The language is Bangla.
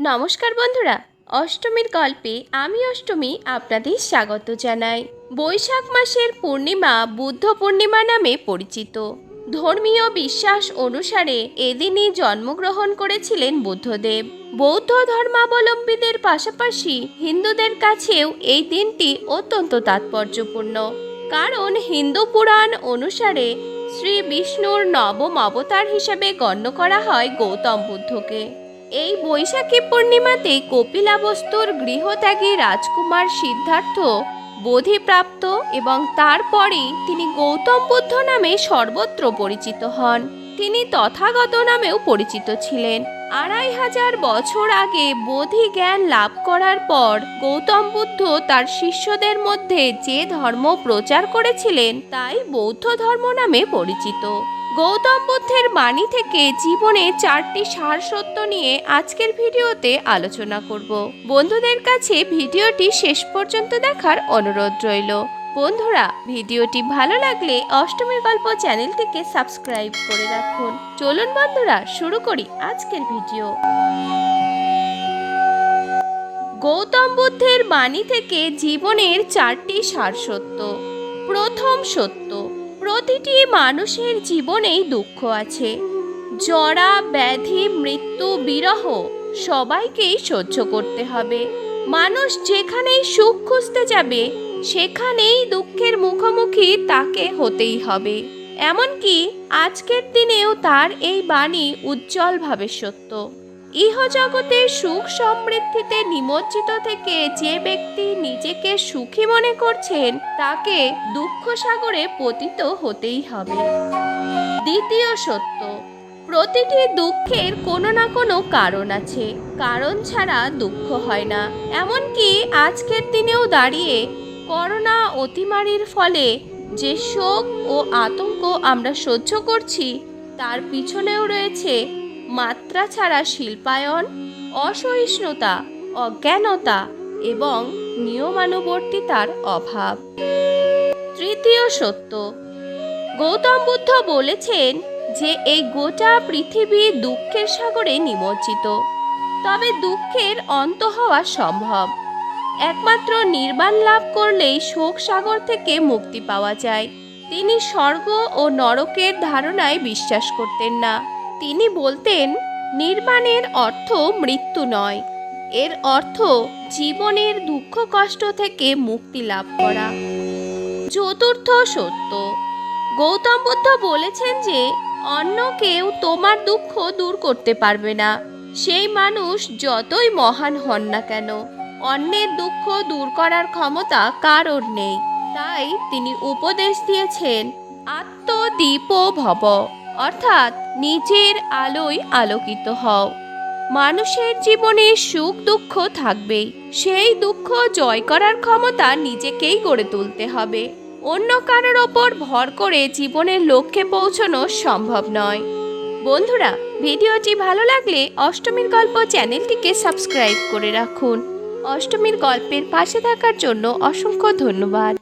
নমস্কার বন্ধুরা, অষ্টমীর গল্পে আমি অষ্টমী আপনাদের স্বাগত জানাই। বৈশাখ মাসের পূর্ণিমা বুদ্ধ পূর্ণিমা নামে পরিচিত। ধর্মীয় বিশ্বাস অনুসারে এদিনই জন্মগ্রহণ করেছিলেন বুদ্ধদেব। বৌদ্ধ ধর্মাবলম্বীদের পাশাপাশি হিন্দুদের কাছেও এই দিনটি অত্যন্ত তাৎপর্যপূর্ণ, কারণ হিন্দু পুরাণ অনুসারে শ্রী বিষ্ণুর নবম অবতার হিসেবে গণ্য করা হয় গৌতম বুদ্ধকে। এই বৈশাখী পূর্ণিমাতে কপিলাবস্তুর গৃহত্যাগী রাজকুমার সিদ্ধার্থ বোধিপ্রাপ্ত এবং তারপরেই তিনি গৌতম বুদ্ধ নামে সর্বত্র পরিচিত হন। তিনি তথাগত নামেও পরিচিত ছিলেন। 2500 বছর আগে বোধি জ্ঞান লাভ করার পর গৌতম বুদ্ধ তার শিষ্যদের মধ্যে যে ধর্ম প্রচার করেছিলেন তাই বৌদ্ধ ধর্ম নামে পরিচিত। গৌতম বুদ্ধের বাণী থেকে জীবনে 4টি সার সত্য নিয়ে আজকের ভিডিওতে আলোচনা করব। বন্ধুদের কাছে ভিডিওটি শেষ পর্যন্ত দেখার অনুরোধ রইল। বন্ধুরা, ভিডিওটি ভালো লাগলে অষ্টমীর গল্প চ্যানেলটিকে সাবস্ক্রাইব করে রাখুন। চলুন বন্ধুরা, শুরু করি আজকের ভিডিও। গৌতম বুদ্ধের বাণী থেকে জীবনের 4টি সার সত্য। প্রথম সত্য, প্রতিটি মানুষের জীবনেই দুঃখ আছে। জরা, ব্যাধি, মৃত্যু, বিরহ সবাইকেই সহ্য করতে হবে। মানুষ যেখানেই সুখ খুঁজতে যাবে সেখানেই দুঃখের মুখোমুখি তাকে হতেই হবে। এমনকি আজকের দিনেও তার এই বাণী উজ্জ্বলভাবে সত্য। ইহজগতে সুখ সমৃদ্ধিতে নিমজ্জিত থেকে যে ব্যক্তি নিজেকে সুখী মনে করছেন তাকে দুঃখ সাগরে পতিত হতেই হবে। দ্বিতীয় সত্য, প্রতিটি দুঃখের কোনো না কোনো কারণ আছে। কারণ ছাড়া দুঃখ হয় না। এমনকি আজকের দিনেও দাঁড়িয়ে করোনা অতিমারির ফলে যে শোক ও আতঙ্ক আমরা সহ্য করছি তার পিছনেও রয়েছে মাত্রা ছাড়া শিল্পায়ন, অসহিষ্ণুতা, অজ্ঞানতা এবং নিয়মানুবর্তিতার অভাব। তৃতীয় সত্য, গৌতম বুদ্ধ বলেছেন যে এই গোটা পৃথিবী দুঃখের সাগরে নিমজ্জিত, তবে দুঃখের অন্ত হওয়া সম্ভব। একমাত্র নির্বাণ লাভ করলেই শোক সাগর থেকে মুক্তি পাওয়া যায়। তিনি স্বর্গ ও নরকের ধারণায় বিশ্বাস করতেন না। তিনি বলতেন, নির্বাণের অর্থ মৃত্যু নয়, এর অর্থ জীবনের দুঃখ কষ্ট থেকে মুক্তি লাভ করা। চতুর্থ সত্য, গৌতম বুদ্ধ বলেছেন যে অন্য কেউ তোমার দুঃখ দূর করতে পারবে না, সেই মানুষ যতই মহান হন না কেন। অন্যের দুঃখ দূর করার ক্ষমতা কারোর নেই। তাই তিনি উপদেশ দিয়েছেন, আত্মদীপো ভব, অর্থাৎ নিজের আলোয় আলোকিত হও। মানুষের জীবনে সুখ দুঃখ থাকবেই, সেই দুঃখ জয় করার ক্ষমতা নিজেকেই গড়ে তুলতে হবে। অন্য কারোর ওপর ভর করে জীবনের লক্ষ্যে পৌঁছানো সম্ভব নয়। বন্ধুরা, ভিডিওটি ভালো লাগলে অষ্টমীর গল্প চ্যানেলটিকে সাবস্ক্রাইব করে রাখুন। অষ্টমীর গল্পের পাশে থাকার জন্য অসংখ্য ধন্যবাদ।